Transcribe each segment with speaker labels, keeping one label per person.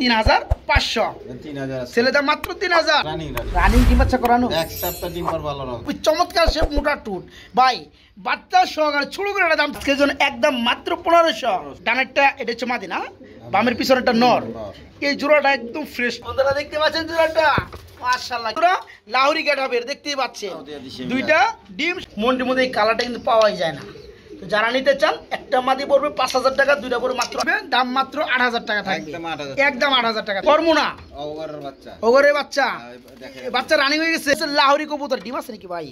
Speaker 1: 3,500 ছেলেটা মাত্র 3,000 রানিং ডিম বাচ্চা করানো
Speaker 2: এক সপ্তাহ ডিম পার ভালো না
Speaker 1: চমৎকার শেপ মোটা টুট ভাই বাচ্চা সহকারে ছোট করে দাম আজকের জন্য একদম মাত্র 1500 ডানেরটা এটা হচ্ছে মাদি না বামের পিছনেরটা নর এই জোড়াটা একদম ফ্রেশ বন্ধুরা দেখতে পাচ্ছেন জোড়াটা মাশাআল্লাহ পুরো লাহোরি গেট হবে দেখতেই পাচ্ছেন দুইটা ডিম মন্ডির মধ্যে এই কালারটা কিন্তু পাওয়াই যায় না তো যারা নিতে চান একটা মাদি পড়বে 5000 টাকা দুইটা পড়বে মাত্র দাম মাত্র 8000 টাকা থাকবে একদম 8000 টাকা কর্ম না
Speaker 2: ওগরের বাচ্চা
Speaker 1: ওগরের বাচ্চা বাচ্চা রানিং হয়ে গেছে লাহোরি কবুতর ডিম আছে নাকি ভাই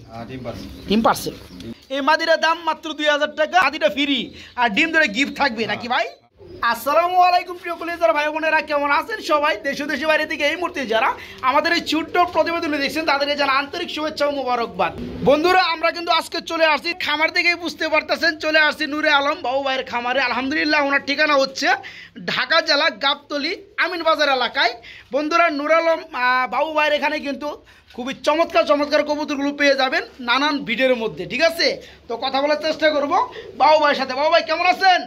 Speaker 1: ডিম পারছে এই মাদিটার দাম মাত্র 2000 টাকা মাদিটা ফ্রি আর ডিম ধরে গিফট থাকবে নাকি ভাই আসসালামু আলাইকুম প্রিয় কলিজার ভাই বোনেরা কেমন আছেন সবাই দেশ ও দেশের বাইরে থেকে এই মুহূর্তে যারা আমাদের এই ছোট্ট প্রতিবেদনে দেখছেন তাদেরকে জানা আন্তরিক শুভেচ্ছা ও মোবারকবাদ বন্ধুরা আমরা কিন্তু আজকে চলে আসছি খামার থেকেই বুঝতে পারতেছেন চলে আসছি নূরে আলম বাবু ভাইয়ের খামারে আলহামদুলিল্লাহ ওনার ঠিকানা হচ্ছে ঢাকা জেলা গাবতলী আমিন বাজার এলাকায় বন্ধুরা নূর আলম বাবু ভাইয়ের এখানে কিন্তু খুবই চমৎকার চমৎকার কবুতরগুলো পেয়ে যাবেন নানান ভিডিওর মধ্যে ঠিক আছে তো কথা বলার চেষ্টা করব বাবু ভাইয়ের সাথে বাবু ভাই কেমন আছেন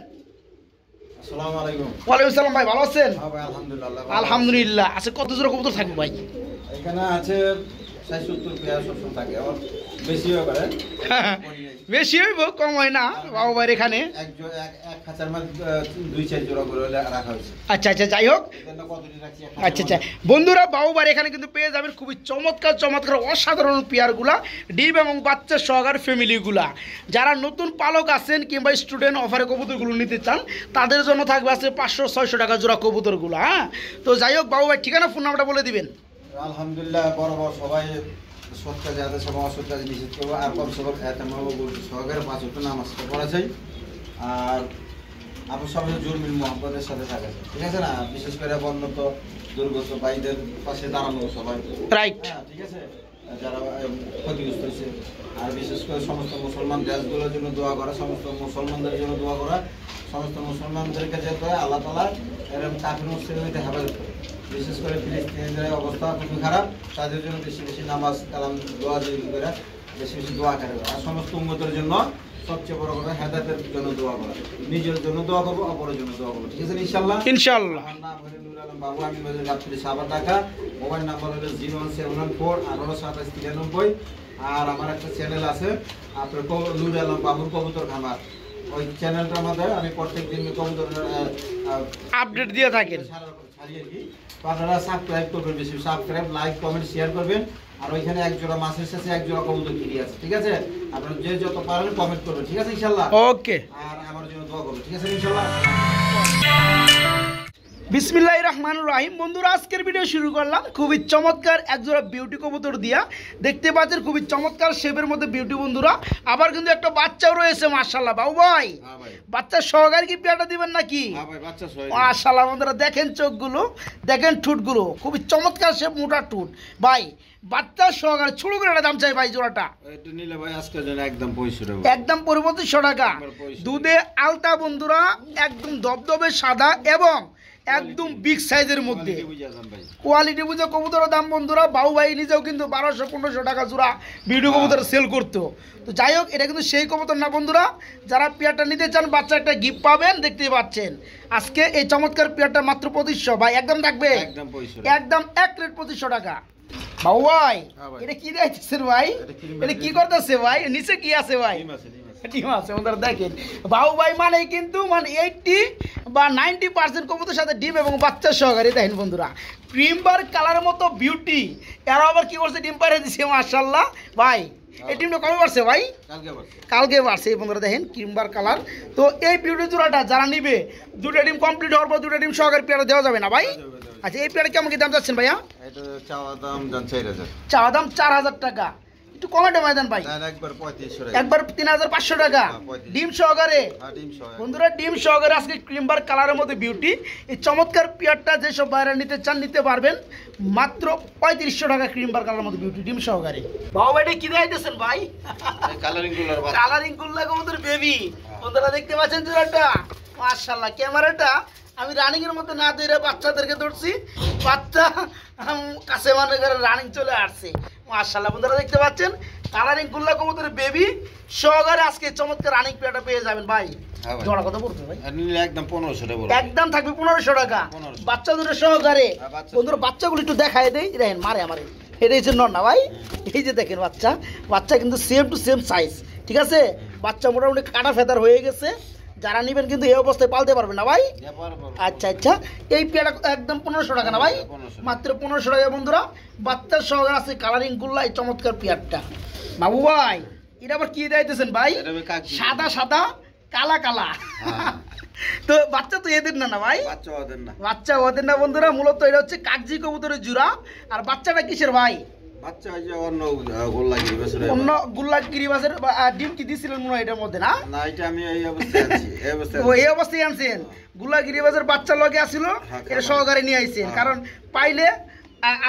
Speaker 2: আসসালামু আলাইকুম
Speaker 1: ওয়ালাইকুম আসসালাম ভাই ভালো আছেন
Speaker 2: হ্যাঁ ভাই আলহামদুলিল্লাহ
Speaker 1: আলহামদুলিল্লাহ আচ্ছা কত জোড়া কবুতর থাকবে ভাই
Speaker 2: এখানে আছে 60-70 পেয়ার সবসময় থাকে আর বেশি হবে
Speaker 1: বেশি হইব কম হয় না বাবু ভাইয়ের এখানে
Speaker 2: এক খাঁচার মধ্যে 2-4 জোড়া করে রাখা হয়েছে
Speaker 1: আচ্ছা আচ্ছা যাই হোক আচ্ছা আচ্ছা বন্ধুরা বাবু ভাইয়ের এখানে কিন্তু পেয়ে যাবেন খুবই চমৎকার চমৎকার অসাধারণ পেয়ারগুলা ডিম এবং বাচ্চা সহকার ফ্যামিলিগুলা যারা নতুন পালক আছেন কিংবা স্টুডেন্ট অফারে কবুতরগুলো নিতে চান তাদের জন্য থাকবে আছে 500-600 টাকা জোড়া কবুতরগুলো হ্যাঁ তো যাই হোক বাবু ভাই ঠিকানা ফোন নাম্বারটা বলে দিবেন
Speaker 2: আলহামদুলিল্লাহ বরাবর সবাই সৎকার যাতে সবাই অসৎকার নিষেধ করবো আর কম সবার সহকারে 5 ওয়াক্ত নামাজ পড়া চাই আর আপনার সবাই জুরমিল মোহাম্মদের সাথে থাকে ঠিক আছে না বিশেষ করে বন্যত দুর্গত ভাইদের পাশে দাঁড়ানো সবাই রাইট ঠিক আছে যারা ক্ষতিগ্রস্ত হয়েছে আর বিশেষ করে সমস্ত মুসলমান দেশগুলোর জন্য দোয়া করা সমস্ত মুসলমানদের জন্য দোয়া করা সমস্ত মুসলমানদেরকে যেতে আল্লাহ তাআলা এরকম কাফির মুসলিম হইতে হেফাজত করে বিশেষ করে ফিলিস্তিনিদের অবস্থা খুবই খারাপ তাদের জন্য বেশি বেশি নামাজ কালাম দোয়া করে বেশি বেশি দোয়া করে আর সমস্ত উম্মতের জন্য সবচেয়ে বড় কথা হেদায়েতের জন্য দোয়া করা নিজের জন্য দোয়া করবো অপরের জন্য দোয়া করবো ঠিক আছে ইনশাআল্লাহ ইনশাআল্লাহ আমার নাম হলো নূর আলম বাবু আমি বাজার গাবতলী সাভার ঢাকা মোবাইল নাম্বার হলো 01714 আর আমার একটা চ্যানেল আছে আপনার নূর আলম বাবুর কবুতর খামার ওই চ্যানেলটার মধ্যে আমি প্রত্যেকদিন কবুতর
Speaker 1: আপডেট দিয়ে থাকেন
Speaker 2: আপনারা সাবস্ক্রাইব করবেন বেশি সাবস্ক্রাইব লাইক কমেন্ট শেয়ার করবেন আর ওইখানে এক জোড়া মাছের সাথে এক জোড়া কবুতর কিনে আছে ঠিক আছে আপনারা যে যত পারেন কমেন্ট করবেন ঠিক আছে ইনশাআল্লাহ ওকে আর আমার জন্য দোয়া করবেন ঠিক আছে ইনশাআল্লাহ বিসমিল্লাহির রহমানির রহিম বন্ধুরা আজকের ভিডিও শুরু করলাম খুবই চমৎকার একজোড়া বিউটি কবুতর দিয়া দেখতে পাচ্ছেন খুবই চমৎকার শেপের মধ্যে বিউটি বন্ধুরা আবার কিন্তু একটা বাচ্চাও রয়েছে মাশাআল্লাহ বাবু ভাই বাচ্চা সহকারে কি পেয়ারটা দিবেন নাকি হ্যাঁ ভাই বাচ্চা সহকারে মাশাআল্লাহ বন্ধুরা দেখেন চোখগুলো দেখেন ঠুটগুলো খুবই চমৎকার শেপ মোটা ঠুট ভাই বাচ্চা সহকারে ছোট করে দাম চাই ভাই জোড়াটা এটা নিলে ভাই আজকের জন্য একদম 2500 টাকা
Speaker 1: একদম 2500 টাকা দুধে আলতা বন্ধুরা একদম দবদবে সাদা এবং একদম বিগ সাইজের মধ্যে কোয়ালিটি বুঝে কবুতরের দাম বন্ধুরা বাবু ভাই নিজেও কিন্তু 1200-1500 টাকা জোড়া ভিডিও কবুতর সেল করতো তো যাই হোক এটা কিন্তু সেই কবুতর না বন্ধুরা যারা পেয়ারটা নিতে চান বাচ্চা একটা গিফট পাবেন দেখতেই পাচ্ছেন আজকে এই চমৎকার পেয়ারটা মাত্র 2500 ভাই একদম থাকবে একদম এক রেট 2500 টাকা বাবু ভাই এটা কি দেখতেছেন ভাই এটা কি করতেছে ভাই নিচে কি আছে ভাই টিম আছে ওদের দেখেন বাবু ভাই মানে কিন্তু মানে 80 বা 90% কবুতরের সাথে ডিম এবং বাচ্চা সহকারে দেখেন বন্ধুরা ক্রিমবার কালারের মতো বিউটি এরা আবার কি করছে ডিম পারে দিছে মাশাআল্লাহ ভাই এই ডিমটা কবে পারছে ভাই কালকে পারছে এই বন্ধুরা দেখেন ক্রিমবার কালার তো এই বিউটি জোড়াটা যারা নিবে দুটো ডিম কমপ্লিট হওয়ার পর দুটো ডিম সহকারে পেয়ারা দেওয়া যাবে না ভাই আচ্ছা এই পেয়ারা কেমন কি দাম যাচ্ছেন ভাইয়া এটা চাওয়া দাম 4000 টাকা একটু কমেন্টে ময়দান ভাই একবার 3500 টাকা ডিম সহকারে বন্ধুরা ডিম সহকারে আজকে ক্রিমবার কালারের মধ্যে বিউটি এই চমৎকার পেয়ারটা যেসব বাইরে নিতে চান নিতে পারবেন মাত্র 3500 টাকা ক্রিমবার কালারের মধ্যে বিউটি ডিম সহকারে বাবু ভাই কি দেখাইতেছেন ভাই কালারিং গুলার কবুতর বেবি বন্ধুরা দেখতে পাচ্ছেন জোড়াটা মাশাআল্লাহ ক্যামেরাটা আমি রানিং এর মধ্যে না ধরে বাচ্চাদেরকে ধরছি বাচ্চা কাছে মানে রানিং চলে আসছে মাশাআল্লাহ বন্ধুরা দেখতে পাচ্ছেন কালারিং গুল্লা কবুতরের বেবি সহকারে আজকে চমৎকার রানিং পেয়ারটা পেয়ে যাবেন ভাই।
Speaker 2: হ্যাঁ ভাই।
Speaker 1: জোড়া কত পড়বে ভাই?
Speaker 2: নিলে একদম 1500 টাকা বলবো।
Speaker 1: একদম থাকবে 1500 টাকা
Speaker 2: 1500
Speaker 1: বাচ্চা দুটো সহকারে।
Speaker 2: হ্যাঁ, বাচ্চা
Speaker 1: বন্ধুরা বাচ্চাগুলো একটু দেখায় দেই, দেখেন মারে আমারে, এটা হচ্ছে নর না ভাই। এই যে দেখেন বাচ্চা, বাচ্চা কিন্তু সেম টু সেম সাইজ, ঠিক আছে। বাচ্চা মোটামুটি কাটা ফেদার হয়ে গেছে, যারা নেবেন কিন্তু এই অবস্থায় পালতে পারবেন না ভাই। আচ্ছা আচ্ছা, এই পেয়ারটা একদম 1500 টাকা না ভাই?
Speaker 2: 1500
Speaker 1: মাত্র 1500 টাকা বন্ধুরা, বাচ্চার সহকারে আছে কালারিং গুল্লা এই চমৎকার পেয়ারটা। বাবু ভাই এটা আবার কি দিতেছেন ভাই?
Speaker 2: এটা ভাই কাকজি।
Speaker 1: সাদা সাদা কালা কালা।
Speaker 2: হ্যাঁ।
Speaker 1: তো বাচ্চা তো এদের না না ভাই?
Speaker 2: বাচ্চা ওদের না।
Speaker 1: বাচ্চা ওদের না বন্ধুরা, মূলত এটা হচ্ছে কাকজি কবুতরের জোড়া। আর বাচ্চাটা কিসের ভাই?
Speaker 2: বাচ্চা ওই যে অন্য গোল্লা গিরিবাসের।
Speaker 1: অন্য গুল্লা গিরিবাসের ডিম কি দিছিলেন মনে হয় এটার মধ্যে না?
Speaker 2: না, এটা আমি এই অবস্থায় আছি, এই অবস্থায়
Speaker 1: ও এই অবস্থায় আনছেন? গুল্লা গিরিবাসের বাচ্চা লগে আসিল,
Speaker 2: হ্যাঁ,
Speaker 1: এটা সহকারে নিয়ে আইছেন,
Speaker 2: হ্যাঁ।
Speaker 1: কারণ পাইলে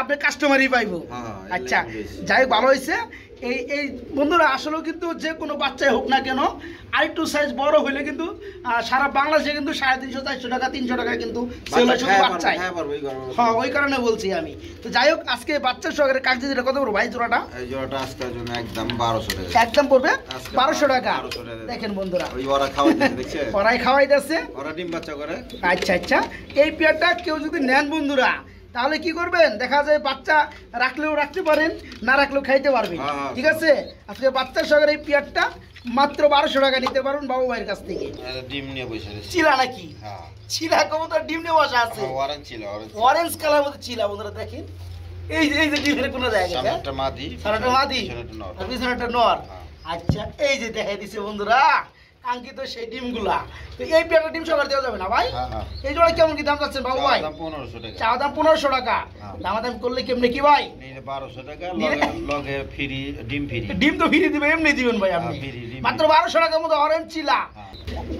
Speaker 1: আপনি কাস্টমারই পাইবো।
Speaker 2: হ্যাঁ,
Speaker 1: আচ্ছা,
Speaker 2: এলাই বেশি।
Speaker 1: যাই হোক, ভালো হয়েছে। এই এই বন্ধুরা আসলেও কিন্তু যে কোনো বাচ্চাই হোক না কেন, আরেকটু সাইজ বড় হইলে কিন্তু সারা বাংলাদেশে কিন্তু 350 400 টাকা 300 টাকা কিন্তু সেল হয় শুধু বাচ্চায়। হ্যাঁ, ওই কারণে বলছি আমি। তো যাই হোক, আজকে বাচ্চার সহকারে কাকজি যেটা কত বড় ভাই জোড়াটা?
Speaker 2: এই জোড়াটা আজকের জন্য একদম 1200 টাকা।
Speaker 1: একদম পড়বে
Speaker 2: আজকে
Speaker 1: 1200 টাকা।
Speaker 2: 1200 টাকা।
Speaker 1: দেখেন বন্ধুরা,
Speaker 2: ওই ওরা খাওয়াইতেছে, দেখছে?
Speaker 1: ওরাই খাওয়াইতেছে।
Speaker 2: ওরা ডিম বাচ্চা করে।
Speaker 1: আচ্ছা আচ্ছা, এই পেয়ারটা কেউ যদি নেন বন্ধুরা, তাহলে কি করবেন? দেখা যায় বাচ্চা রাখলেও রাখতে পারেন, না রাখলেও খাইতে পারবেন,
Speaker 2: হ্যাঁ,
Speaker 1: ঠিক আছে। আজকে বাচ্চার সঙ্গে এই পেয়ারটা মাত্র 1200 টাকা নিতে পারবেন বাবু ভাইয়ের কাছ থেকে।
Speaker 2: ডিম নিয়ে বসে রয়েছে।
Speaker 1: চিলা নাকি?
Speaker 2: হ্যাঁ,
Speaker 1: চিলা কবুতর ডিম নিয়ে বসা আছে,
Speaker 2: অরেঞ্জ ছিল, অরেঞ্জ।
Speaker 1: অরেঞ্জ কালার মধ্যে চিলা বন্ধুরা দেখেন। এই যে ডিমের কোনো জায়গা
Speaker 2: সামনে একটা মাদি,
Speaker 1: সারাটা মাদি
Speaker 2: পিছনে একটা নর।
Speaker 1: আর পিছনে একটা নর।
Speaker 2: হ্যাঁ।
Speaker 1: আচ্ছা, এই যে দেখাই দিছে বন্ধুরা কাঙ্ক্ষিত সেই ডিমগুলা। তো এই পেয়ারটা ডিম সহকারে দেওয়া যাবে না ভাই?
Speaker 2: হ্যাঁ, হ্যাঁ।
Speaker 1: এই জোড়া কেমন কি দাম যাচ্ছেন বাবু ভাই?
Speaker 2: দাম 1500 টাকা।
Speaker 1: চা দাম 1500 টাকা।
Speaker 2: হ্যাঁ।
Speaker 1: দামাদাম করলে কেমনে কি ভাই?
Speaker 2: নিলে 1200 টাকা,
Speaker 1: নিলে-
Speaker 2: লগে ফ্রি, ডিম ফ্রি।
Speaker 1: ডিম তো ফিরে দিবে, এমনি দিবেন ভাই আপনি।
Speaker 2: হ্যাঁ, ফ্রি, ডিম
Speaker 1: মাত্র
Speaker 2: ফ্রি।
Speaker 1: 1200 টাকার মধ্যে অরেঞ্জ চিলা।
Speaker 2: হ্যাঁ।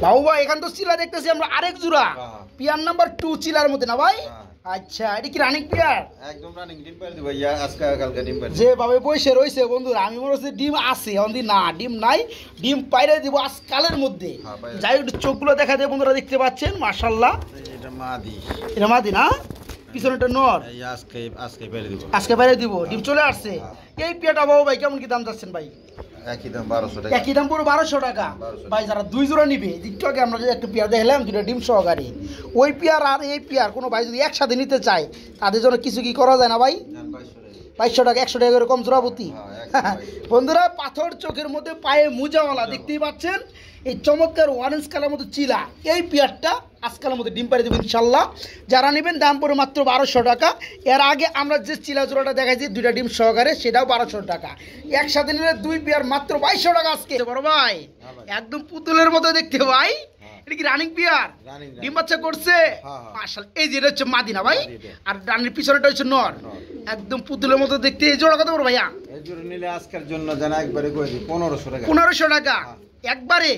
Speaker 1: বাবু ভাই এখান তো চিলা দেখতেছি আমরা আরেক জোড়া,
Speaker 2: হ্যাঁ।
Speaker 1: পিয়ার নাম্বার 2 চিলার মধ্যে না ভাই?
Speaker 2: হ্যাঁ।
Speaker 1: আচ্ছা, এটা কি রানিং পিয়ার?
Speaker 2: একদম রানিং ডিম পারে দিব, ইয়া আজকে কালকে ডিম পারে।
Speaker 1: যে ভাবে বসে রয়েছে বন্ধুরা, আমি মনে হচ্ছে ডিম আছে, অন্দি না ডিম নাই, ডিম পাইরে দিব আজকালের মধ্যে।
Speaker 2: হ্যাঁ, পাইরে।
Speaker 1: যাই হোক, চোখগুলো দেখা যায় বন্ধুরা, দেখতে পাচ্ছেন মাশাআল্লাহ।
Speaker 2: এটা মাদি।
Speaker 1: এটা মাদি না? পিছনেটা নর।
Speaker 2: এই আজকে পেরে দিব।
Speaker 1: আজকে বাইরে দিব, ডিম চলে আসছে। এই পেয়ারটা বাবু ভাই কেমন কি দাম যাচ্ছেন ভাই?
Speaker 2: একই দাম 1200 টাকা।
Speaker 1: একই দাম পুরো 1200 টাকা।
Speaker 2: 1200
Speaker 1: ভাই যারা 2 জোড়া নিবে, একটু আগে আমরা যে একটা পেয়ার দেখলাম, দুটো ডিম সহকারে, ওই পেয়ার আর এই পেয়ার কোনো ভাই যদি একসাথে নিতে চায়, তাদের জন্য কিছু কি করা যায় না ভাই?
Speaker 2: জান 2200 টাকা।
Speaker 1: 2200 টাকা, 100 টাকা করে কম জোড়াপতি।
Speaker 2: হ্যাঁ,
Speaker 1: বন্ধুরা পাথর চোখের মধ্যে পায়ে মুজাওয়ালা দেখতেই পাচ্ছেন, এই চমৎকার অরেঞ্জ কালার মধ্যে চিলা এই পেয়ারটা আজকালের মধ্যে ডিম পাড়ি দেবেন ইনশাল্লাহ। যারা নেবেন দাম পড়ে মাত্র 1200 টাকা। এর আগে আমরা যে চিলা জোড়াটা দেখাইছি দুইটা ডিম সহকারে, সেটাও 1200 টাকা। একসাথে নিলে 2 পেয়ার মাত্র 2200 টাকা আজকে। বড় ভাই একদম পুতুলের মতো দেখতে ভাই, এটা কি রানিং পেয়ার?
Speaker 2: রানিং।
Speaker 1: ডিম বাচ্চা করছে
Speaker 2: হ্যাঁ।
Speaker 1: মাশাআল্লাহ। এই যে এটা হচ্ছে মাদিনা ভাই,
Speaker 2: মাদি এটা।
Speaker 1: আর ডানের পিছনেটা হচ্ছে নর। একদম পুতুলের মতো দেখতে। এই জোড়া কত বড় ভাইয়া?
Speaker 2: এই জোড়া নিলে আজকের জন্য জানা একবারে কই দিই 1500 টাকা।
Speaker 1: 1500 টাকা একবারে,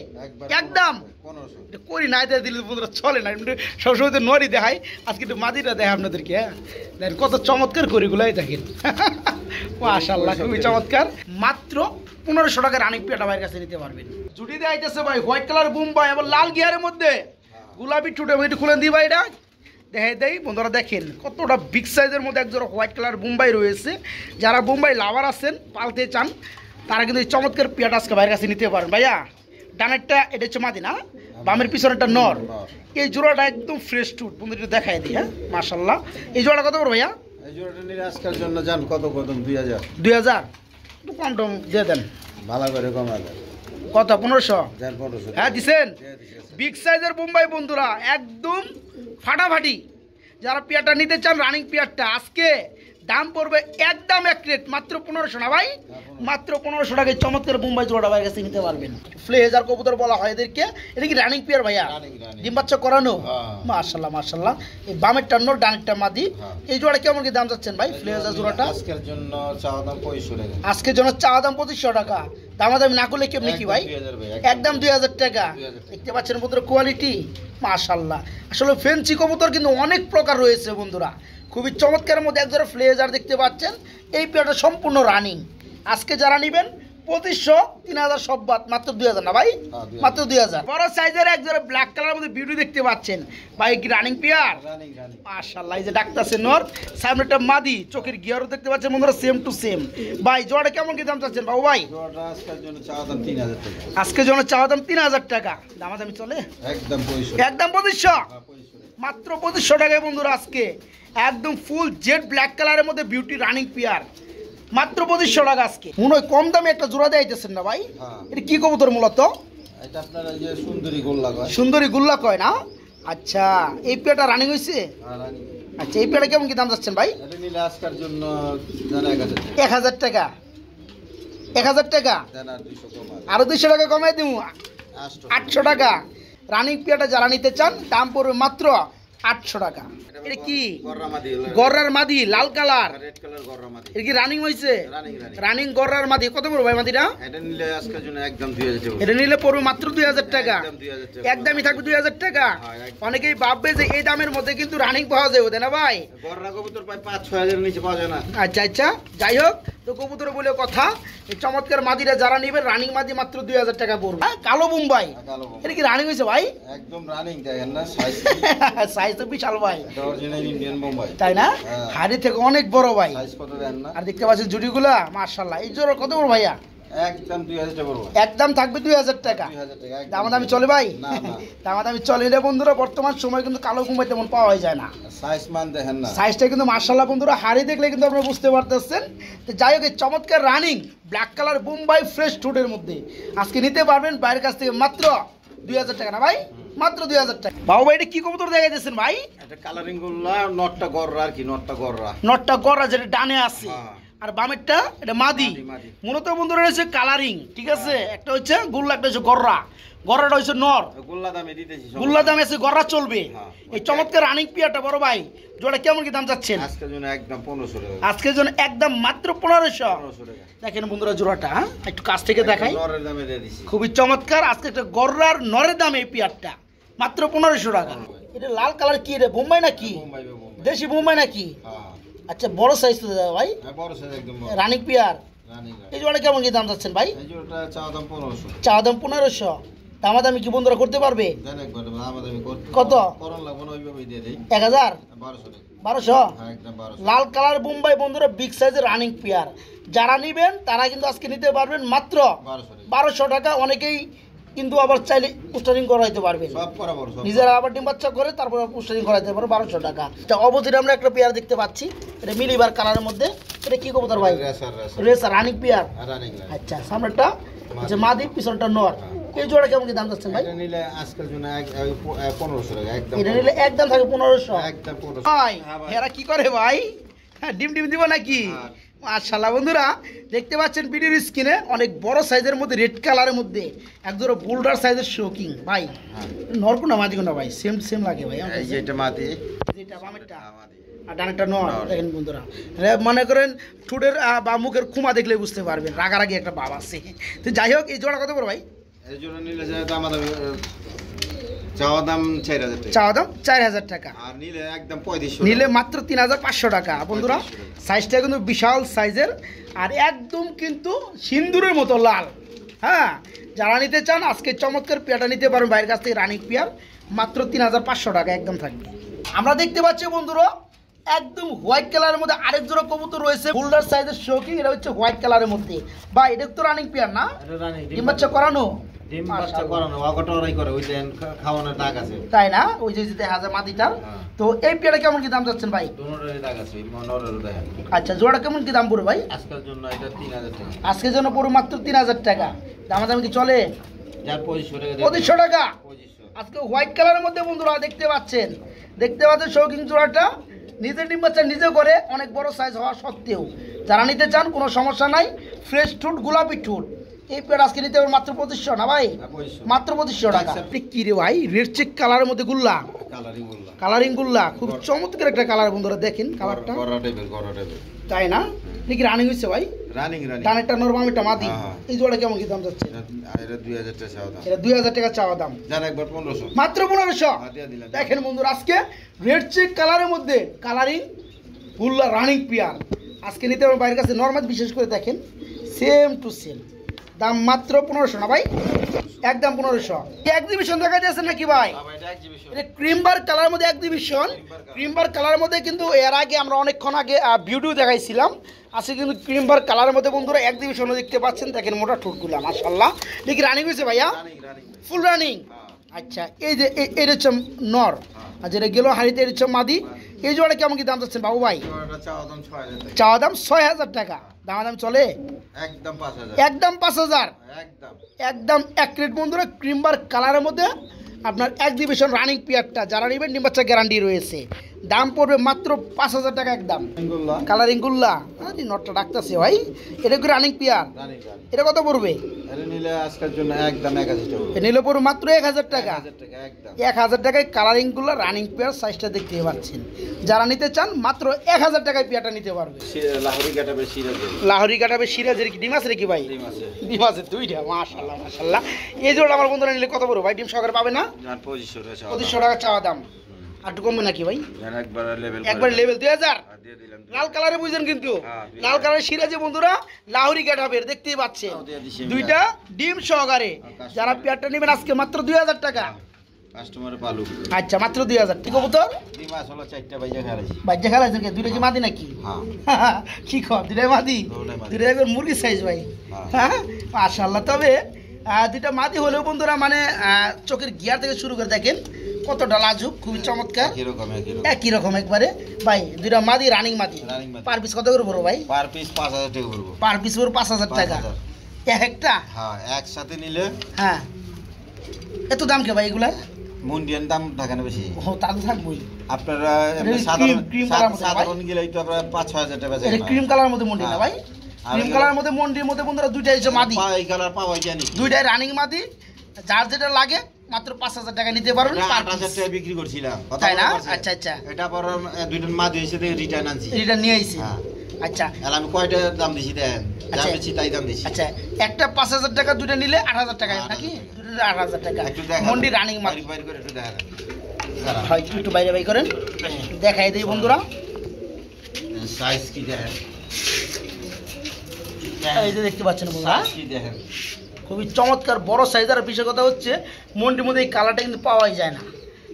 Speaker 1: একদম
Speaker 2: 1500।
Speaker 1: এটা করি না এটা দিলে বন্ধুরা চলে না, এমনি সবসময় তো নরই দেখাই, আজকে একটু মাদিটা দেখাই আপনাদেরকে। হ্যাঁ, দেখেন কত চমৎকার করিগুলাই দেখেন। মাশাআল্লাহ, খুবই চমৎকার। মাত্র 1500 টাকা রানিং পেয়ারটা ভাইয়ের কাছে নিতে পারবেন। জুটি দিয়ে আইতেছে ভাই হোয়াইট কালার বোম্বাই, আবার লাল গিয়ারের মধ্যে গোলাপি টুটে, একটু খুলে দিই ভাই এটা দেখাই দেই। বন্ধুরা দেখেন কতটা বিগ সাইজের মধ্যে একজোড়া হোয়াইট কালার বোম্বাই রয়েছে। যারা বোম্বাই লাভার আছেন, পালতে চান, তারা কিন্তু এই চমৎকার পেয়ারটা আজকে ভাইয়ের কাছে নিতে পারেন। ভাইয়া ডানেরটা এটা হচ্ছে মাদি না, বামের পিছনেরটা নর। এই জোড়াটা একদম ফ্রেশ টুট, বন্ধু একটু দেখাই দিই। হ্যাঁ মাশাআল্লাহ, এই জোড়াটা কত বড় ভাইয়া?
Speaker 2: এই জোড়াটা নিলে আজকের জন্য জান কত 2000।
Speaker 1: 2000 একটু কম টম দিয়ে দেন।
Speaker 2: ভালো করে কমালে
Speaker 1: কত? 1500?
Speaker 2: জান 1500।
Speaker 1: হ্যাঁ দিছেন।
Speaker 2: দিয়ে দিছে।
Speaker 1: বিগ সাইজের বোম্বাই বন্ধুরা, একদম ফাটাফাটি। যারা পেয়ারটা নিতে চান রানিং পেয়ারটা, আজকে দাম পড়বে একদম এক রেট, মাত্র 1500 না ভাই? মাত্র 1500 টাকায় চমৎকার বোম্বাই জোড়াটা ভাইয়ের কাছে নিতে পারবেন। ফ্লেজার কবুতর বলা হয় এদেরকে। এটা কি রানিং পেয়ার ভাইয়া?
Speaker 2: রানিং।
Speaker 1: ডিম বাচ্চা করানো?
Speaker 2: হ্যাঁ।
Speaker 1: মাশাআল্লাহ মাশাআল্লাহ। এই বামেরটা নর, ডানেরটা মাদি।
Speaker 2: হ্যাঁ।
Speaker 1: এই জোড়া কেমন কি দাম যাচ্ছেন ভাই ফ্লেজার জোড়াটা?
Speaker 2: আজকের জন্য চাওয়া দাম 2500 টাকা।
Speaker 1: আজকের জন্য চাওয়া দাম 2500 টাকা। দামাদামি না করলে কেমনি কি ভাই?
Speaker 2: 2000 ভাই।
Speaker 1: একদম 2000 টাকা।
Speaker 2: 2000 টাকা।
Speaker 1: দেখতে পাচ্ছেন বন্ধুরা কোয়ালিটি মাশাআল্লাহ। আসলে ফেন্সি কবুতর কিন্তু অনেক প্রকার রয়েছে বন্ধুরা, খুবই চমৎকারের মধ্যে একজোড়া ফ্লেজার দেখতে পাচ্ছেন। এই পেয়ারটা সম্পূর্ণ রানিং। আজকে যারা নেবেন 2500 3000 সব বাদ মাত্র 2000 না ভাই,
Speaker 2: 2000
Speaker 1: মাত্র 2000। বড় সাইজের এক জোড়া ব্ল্যাক কালারের মধ্যে বিউটি দেখতে পাচ্ছেন ভাই, কি রানিং পেয়ার
Speaker 2: রানিং
Speaker 1: মাশাআল্লাহ। এই যে ডাকতাছে নর, সামনে একটা মাদি, চোখের গিয়ারও দেখতে পাচ্ছেন বন্ধুরা সেম টু সেম। ভাই জোড়া কেমন কি দাম চাচ্ছেন বাবু ভাই?
Speaker 2: জোড়াটা আজকের জন্য চাওয়া দাম 3000 টাকা।
Speaker 1: আজকে জন্য চাওয়া দাম 3000 টাকা, দামাদামি চলে
Speaker 2: একদম 2500,
Speaker 1: একদম 2500,
Speaker 2: 2500
Speaker 1: মাত্র 2500 টাকায় বন্ধুরা আজকে একদম ফুল জেড ব্ল্যাক কালারের মধ্যে বিউটি রানিং পেয়ার মাত্র 2500 টাকা আজকে। মনে হয় কম দামে একটা জোড়া দেখাইতেছেন না ভাই?
Speaker 2: হ্যাঁ।
Speaker 1: এটা কি কবুতর মূলত?
Speaker 2: এটা আপনার এই যে সুন্দরী গোল্লা কয়।
Speaker 1: সুন্দরী গুল্লা কয় না? আচ্ছা, এই পেয়ারটা রানিং হয়েছে?
Speaker 2: আর রানিং।
Speaker 1: আচ্ছা, এই পেয়ারটা কেমন কি দাম যাচ্ছেন ভাই?
Speaker 2: এটা নিলে আজকের জন্য জানা 1000 টাকা।
Speaker 1: 1000 টাকা, 1000 টাকা,
Speaker 2: জানা 200 কম আছে।
Speaker 1: আরো 200 টাকা কমাই দিব, 800 টাকা। রানিং পেয়ারটা যারা নিতে চান দাম পড়বে মাত্র 800 টাকা। এটা কি
Speaker 2: গররামাদি
Speaker 1: গররার মাদি লাল কালার?
Speaker 2: রেড কালার গররামাদি।
Speaker 1: এটা কি রানিং হইছে?
Speaker 2: রানিং
Speaker 1: রানিং গররার মাদি কত পড়বে ভাই মাদিটা?
Speaker 2: এটা নিলে আজকের জন্য একদম 2000 টাকা।
Speaker 1: এটা নিলে পড়বে মাত্র 2000 টাকা,
Speaker 2: একদম 2000 টাকা।
Speaker 1: একদমই থাকবে 2000 টাকা।
Speaker 2: হ্যাঁ, একদম।
Speaker 1: অনেকেই ভাববে যে এই দামের মধ্যে কিন্তু রানিং পাওয়া যাবে, তাই না ভাই?
Speaker 2: গররা কবুতর প্রায় 5-6000 নিচে পাওয়া যায় না।
Speaker 1: আচ্ছা আচ্ছা, যাই হোক, তো কবুতর বলে কথা, এই চমৎকার মাদিরা যারা নেবেন রানিং মাদি মাত্র 2000 টাকা পড়বে। হ্যাঁ, কালো বোম্বাই,
Speaker 2: কালো বোম্বাই।
Speaker 1: এটা কি রানিং হয়েছে ভাই?
Speaker 2: একদম রানিং দেখেন না সাইজ।
Speaker 1: সাইজ তো বিশাল ভাই,
Speaker 2: এটা অরিজিনাল ইন্ডিয়ান বোম্বাই।
Speaker 1: তাই না?
Speaker 2: হ্যাঁ।
Speaker 1: হাড়ি থেকে অনেক বড় ভাই।
Speaker 2: সাইজ কত দেন না?
Speaker 1: আর দেখতে পাচ্ছেন জুড়িগুলা মাশাআল্লাহ। এই জোড়া কত বড় ভাইয়া?
Speaker 2: একদম 2000 টাকা পড়বে।
Speaker 1: একদম থাকবে 2000 টাকা।
Speaker 2: 2000 টাকা একদম।
Speaker 1: দামাদামি চলে ভাই?
Speaker 2: না না।
Speaker 1: দামাদামি চলে রে বন্ধুরা, বর্তমান সময় কিন্তু কালো বোম্বাই তেমন পাওয়া যায় না।
Speaker 2: সাইজ মান দেখেন না।
Speaker 1: সাইজটা কিন্তু মাশাআল্লাহ বন্ধুরা, হাড়ি দেখলে কিন্তু আপনারা বুঝতে পারতেছেন। তো যাই হোক, এই চমৎকার running black colour Bombay fresh টুডের মধ্যে আজকে নিতে পারবেন বাইরের কাছ থেকে মাত্র 2000 টাকা না ভাই? মাত্র 2000 টাকা। বাবু ভাই, এটা কি কবুতর দেখাইতেছেন ভাই?
Speaker 2: এটা কালারিং গুলা নটটা গররা আর কি, নটটা গররা।
Speaker 1: নটটা গড়া যেটা ডানে আছে,
Speaker 2: হ্যাঁ।
Speaker 1: আর বামেরটা এটা মাদি।
Speaker 2: মাদি।
Speaker 1: মূলত বন্ধুরা রয়েছে কালারিং, ঠিক আছে? একটা হচ্ছে গুল্লা, একটা হচ্ছে গররা। গররাটা হচ্ছে নর,
Speaker 2: গোল্লা দামে দিতেছি।
Speaker 1: গুল্লা দামে আছে, গররা চলবে।
Speaker 2: হ্যাঁ।
Speaker 1: এই চমৎকার রানিং পিয়ারটা বড় ভাই জোড়া কেমন কি দাম চাচ্ছেন?
Speaker 2: আজকের জন্য একদম 1500 টাকা।
Speaker 1: আজকের জন্য একদম মাত্র 1500।
Speaker 2: 1500 টাকা।
Speaker 1: দেখেন বন্ধুরা জোড়াটা, হ্যাঁ? একটু কাছ থেকে দেখাই,
Speaker 2: নরের দামে দিয়ে দিছি।
Speaker 1: খুবই চমৎকার। আজকে একটা গররার নরের দামে এই পিয়ারটা মাত্র 1500 টাকা। এটা লাল কালার কি রে, বোম্বাই নাকি?
Speaker 2: বোম্বাই বোম্বাই।
Speaker 1: দেশি বোম্বাই নাকি?
Speaker 2: হ্যাঁ।
Speaker 1: আচ্ছা, বড় সাইজ তো দাদা ভাই,
Speaker 2: হ্যাঁ, বড় সাইজ একদম বড়।
Speaker 1: Running peer.
Speaker 2: রানিং।
Speaker 1: এই জোড়া কেমন কি দাম চাচ্ছেন ভাই?
Speaker 2: এই জোড়াটা চাওয়া দাম 1500।
Speaker 1: চা দাম 1500, দামাদামি কি বন্ধুরা করতে পারবে?
Speaker 2: জানেন একবার আমাদের করতে
Speaker 1: কত?
Speaker 2: করন লাগবে না, ওইভাবে দিয়ে দেই।
Speaker 1: 1000,
Speaker 2: 1200 টাকা।
Speaker 1: 1200।
Speaker 2: হ্যাঁ, একদম 1200।
Speaker 1: লাল কালার বোম্বাই বন্ধুরা, বিগ সাইজের রানিং পেয়ার যারা নেবেন তারা কিন্তু আজকে নিতে পারবেন মাত্র
Speaker 2: 1200 টাকা।
Speaker 1: 1200 টাকা। অনেকেই কিন্তু আবার চাইলে পুস্টারিং করাইতে পারবেন,
Speaker 2: সব করা বড় সব।
Speaker 1: নিজেরা আবার ডিম বাচ্চা করে তারপরে পুস্টারিং করাইতে পারবে 1200 টাকা। এটা অবধির আমরা একটা পেয়ার দেখতে পাচ্ছি, এটা মিলিবার কালারের মধ্যে। এটা কি কবুতর ভাই?
Speaker 2: Racer racer.
Speaker 1: Racer running pair.
Speaker 2: Running.
Speaker 1: আচ্ছা, সামনেটা হচ্ছে মাদি, পিছনটা নর। এই জোড়া কেমন কি দাম যাচ্ছেন ভাই?
Speaker 2: এটা নিলে আজকের জন্য 1500 টাকা একদম।
Speaker 1: এটা নিলে একদম থাকে 1500।
Speaker 2: একদম 1500।
Speaker 1: ভাই
Speaker 2: হ্যাঁ ভাই।
Speaker 1: এরা কি করে ভাই? হ্যাঁ, ডিম ডিম দিব নাকি?
Speaker 2: হ্যাঁ।
Speaker 1: মাশাআল্লাহ বন্ধুরা, দেখতে পাচ্ছেন ভিডিওর স্ক্রিনে অনেক বড় সাইজের মধ্যে রেড কালারের মধ্যে একজোড়া বোল্ডার সাইজের শোকিং ভাই।
Speaker 2: হ্যাঁ।
Speaker 1: নরকুনা মাদি কোনা ভাই? সেম সেম লাগে ভাই আমার
Speaker 2: এই
Speaker 1: কাছে।
Speaker 2: যে এটা মাটি।
Speaker 1: যেটা বামেরটা
Speaker 2: মাটি।
Speaker 1: আর ডানেরটা নর।
Speaker 2: নর।
Speaker 1: দেখেন বন্ধুরা, মনে করেন ঠোঁটের বা মুখের খুমা দেখলে বুঝতে পারবেন রাগারাগি একটা ভাব আছে। তো যাই হোক, এই জোড়া কত বড় ভাই?
Speaker 2: এই জন্য নিলে যে দাম চাওয়া দাম 4000 টাকা।
Speaker 1: চাওয়া দাম 4000 টাকা,
Speaker 2: আর নিলে একদম 3500।
Speaker 1: নিলে মাত্র 3500 টাকা। বন্ধুরা,
Speaker 2: 3500 টাকা।
Speaker 1: সাইজটা কিন্তু বিশাল সাইজের আর একদম কিন্তু সিন্দুরের মতো লাল। হ্যাঁ, যারা নিতে চান আজকে চমৎকার পেয়ারটা নিতে পারবেন বাইরের কাছ থেকে, রানিং পেয়ার মাত্র 3500 টাকা একদম থাকবে। আমরা দেখতে পাচ্ছি বন্ধুরা, একদম হোয়াইট কালারের মধ্যে আরেক জোড়া কবুতর রয়েছে, বোল্ডার সাইজের শোকিং। এটা হচ্ছে হোয়াইট কালারের মধ্যে। বা এটা তো রানিং পেয়ার না?
Speaker 2: এটা রানিং।
Speaker 1: ডিম বাচ্চা করানো?
Speaker 2: ডিম বাচ্চা করানো, ওয়াগটা ওরাই করে, ওই দেন খাওয়ানোর দাগ আছে।
Speaker 1: তাই না? ওই যে দেখা যায় মাটিটার।
Speaker 2: হ্যাঁ।
Speaker 1: তো এই পেয়ারটা কেমন কি দাম যাচ্ছেন ভাই?
Speaker 2: দুটোরই দাগ আছে, মনোরের দেখেন।
Speaker 1: আচ্ছা, জোড়া কেমন কি দাম পড়বে ভাই?
Speaker 2: আজকের জন্য এটা 3000 টাকা।
Speaker 1: আজকের জন্য পুরো মাত্র 3000 টাকা। দামাদামি কি চলে?
Speaker 2: যার 2500 টাকা।
Speaker 1: 2500 টাকা।
Speaker 2: 2500।
Speaker 1: আজকে হোয়াইট কালারের মধ্যে বন্ধুরা দেখতে পাচ্ছেন শৌখিন জোড়াটা নিজের ডিম বাচ্চা নিজে করে, অনেক বড় সাইজ হওয়া সত্ত্বেও যারা নিতে চান কোনো সমস্যা নাই। ফ্রেশ ঠুট, গোলাপি ঠুট। এই পেয়ার আজকে নিতে হবে মাত্র 2500 না ভাই?
Speaker 2: 2500।
Speaker 1: মাত্র 2500 টাকা। কি রে ভাই, রেড চেক কালারের মধ্যে গুল্লা,
Speaker 2: কালারিং গুলা।
Speaker 1: কালারিং গুল্লা, খুব চমৎকার একটা কালার বন্ধুরা, দেখেন কালারটা।
Speaker 2: গররা টাইপের, গররা টাইপের।
Speaker 1: তাই না? নাকি রানিং হচ্ছে ভাই?
Speaker 2: Running running.
Speaker 1: ডানেরটা নর, বামেরটা মাদি।
Speaker 2: হ্যাঁ।
Speaker 1: এই জোড়া কেমন কি দাম যাচ্ছে?
Speaker 2: এটা 2000 টাকা চাওয়া দাম।
Speaker 1: এটা 2000 টাকা চাওয়া দাম,
Speaker 2: জান একবার 1500।
Speaker 1: মাত্র 1500।
Speaker 2: হ্যাঁ, দিয়ে দিলাম।
Speaker 1: দেখেন বন্ধুরা, আজকে রেড চেক কালারের মধ্যে কালারিং গুল্লা রানিং পিয়ার আজকে নিতে হবে বাইরের কাছে। নর্মাল বিশেষ করে দেখেন সেম টু সেম, দাম মাত্র 1500 না ভাই, একদম 1500। এক্সিবিশন দেখা যাচ্ছে নাকি ভাই? এটা ক্রিম বার কালার মধ্যে এক্সিবিশন, ক্রিম বার কালারের মধ্যে কিন্তু এর আগে আমরা অনেকক্ষণ আগে ভিডিও দেখাইছিলাম। আজকে কিন্তু ক্রিম বার কালারের মধ্যে বন্ধুরা এক্সিবিশনও দেখতে পাচ্ছেন। দেখেন মোটা ঠোঁটগুলো মাশাআল্লাহ, দেখি রানিং হয়েছে ভাইয়া, ফুল রানিং। আচ্ছা এই যে এটা হচ্ছে নর, আর যেটা গেল হাড়িতে এটা হচ্ছে মাদি। এই জোড়া কেমন কি দাম চাচ্ছেন বাবু ভাই? চাওয়া দাম 6000 টাকা, দাম চলে
Speaker 2: একদম 5000,
Speaker 1: একদম 5000, একদম এক রেট বন্ধুরা। ক্রিম বার কালারের মধ্যে আপনার এক্সিবিশন রানিং পিয়ারটা যারা নেবেন ডিম বাচ্চা গ্যারান্টি রয়েছে। দাম পড়বে মাত্র 5000 টাকা একদম। কালারিং গুল্লা নটটা ডাকতেছে ভাই, এটা কি রানিং পিয়ার? এটা কত পড়বে?
Speaker 2: নিলে আজকের জন্য একদম 1000 টাকা,
Speaker 1: নিলে পড়বে মাত্র 1000 টাকা। 1000 টাকায় কালারিং গুলা রানিং পেয়ার সাইজটা দেখতে পাচ্ছেন। যারা নিতে চান মাত্র 1000 টাকায় পেয়ারটা নিতে পারবে। লাহোরি কাটাবে সিরাজের কি ডিম আছে নাকি ভাই? ডিম আছে দুইটা, মাশাআল্লাহ মাশাআল্লাহ। এই জোড়া আমার বন্ধুরা নিলে কত পড়বে ভাই? ডিম সহকারে পাবে না? 2500 টাকা চাওয়া দাম। আর একটু কমবে নাকি ভাই? একবার লেভেল 2000। লাল কালারে বুঝছেন কিন্তু, লাল কালারের সিরাজে বন্ধুরা লাহোরি কাটাবের দেখতেই পাচ্ছেন দুইটা ডিম সহকারে। যারা পেয়ারটা নেবেন আজকে মাত্র 2000 টাকা। আচ্ছা মাত্র 2000 টাকা। কবুতর বাচ্চা খেলাইছে দুইটা কি মাদি নাকি? কি কর দুইটাই মাদি, দুইটা একবার মুরগি সাইজ ভাই। হ্যাঁ মাশাআল্লাহ। তবে দুইটা মাদি হলেও বন্ধুরা মানে চোখের গিয়ার থেকে শুরু করে দেখেন কতটা লাজুক, খুবই চমৎকার, একই রকম একবারে ভাই। দুইটা মাদি রানিং মাদি। পার পিস কত করে পড়বো ভাই?
Speaker 2: পার পিস 5000 টাকা পড়বো।
Speaker 1: পার পিস পড়বো 5000 টাকা একটা।
Speaker 2: হ্যাঁ একসাথে নিলে।
Speaker 1: হ্যাঁ এত দাম কে ভাই এগুলার?
Speaker 2: মুন্ডিয়ান দাম থাকে না বেশি?
Speaker 1: ও তা তো থাকবোই।
Speaker 2: আপনারা সাধারণ গেলেই তো আপনারা 5-6000 টাকা
Speaker 1: এটা ক্রিম কালারের মধ্যে মন্ডি না ভাই? ক্রিম কালারের মধ্যে মন্ডির মধ্যে বন্ধুরা দুইটাই হচ্ছে মাদি,
Speaker 2: এই কালার পাওয়া যায় না,
Speaker 1: দুইটাই রানিং মাদি। যার যেটা লাগে মাত্র 5000 টাকা নিতে পারবেন।
Speaker 2: 8000 টাকা বিক্রি করছিলাম,
Speaker 1: তাই না? আচ্ছা আচ্ছা।
Speaker 2: এটা পর দুইটা মাদি হইছে রিটার্ন আনছি,
Speaker 1: রিটার্ন নিয়ে আইছি। আচ্ছা
Speaker 2: এলা আমি কয়টা দাম দিছি দেন, যা বেশি তাই দাম দিছি।
Speaker 1: আচ্ছা একটা 5000 টাকা দুইটা নিলে 8000 টাকা নাকি? দুইটা 8000 টাকা মন্ডি রানিং মাদি।
Speaker 2: বাইরে করে একটু দেখা
Speaker 1: হয় একটু বাইরে বাই করেন, দেখাই দেই বন্ধুরা
Speaker 2: সাইজ কি দেখেন।
Speaker 1: এই যে দেখতে পাচ্ছেন বন্ধুরা
Speaker 2: কি দেখেন,
Speaker 1: খুবই চমৎকার বড় সাইজ। আর বিষয় কথা হচ্ছে মন্ডির মধ্যে এই কালারটা কিন্তু পাওয়াই যায় না।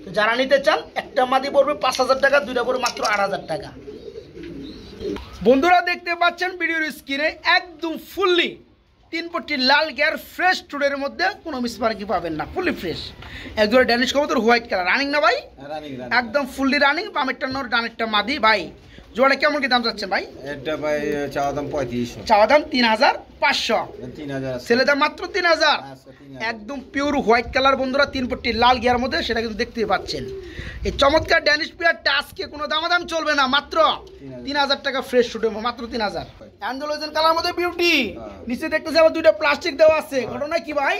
Speaker 1: তো যারা নিতে চান একটা মাদি পড়বে 5000 টাকা, দুইটা পড়বে মাত্র 8000 টাকা। বন্ধুরা দেখতে পাচ্ছেন ভিডিওর স্ক্রিনে একদম ফুললি 3 পট্টি লাল গিয়ার ফ্রেশ টুডের মধ্যে কোনো মিসমার্কি পাবেন না, ফুললি ফ্রেশ। একজোড়া ড্যানিশ কবুতর হোয়াইট কালার রানিং না ভাই? একদম ফুললি রানিং। বামেরটা নর ডানেরটা মাদি। ভাই জোড়া কেমন কি দাম যাচ্ছে ভাই?
Speaker 2: এটা ভাই চাওয়া দাম 3500,
Speaker 1: চাওয়া দাম 3500,
Speaker 2: 3000
Speaker 1: ছেলে দাম মাত্র 3000। একদম পিওর হোয়াইট কালার বন্ধুরা 3 পট্টি লাল গিয়ার মধ্যে, সেটা কিন্তু দেখতে পাচ্ছেন। এই চমৎকার ড্যানিশ পেয়ারটা আজকে কোনো দামাদাম চলবে না, মাত্র 3000 টাকা ফ্রেশ শুটে, মাত্র 3000। অ্যান্ডোলোজেন কালার মধ্যে বিউটি, নিচে দেখতেছি আবার দুইটা প্লাস্টিক দেওয়া আছে। ঘটনা কি ভাই?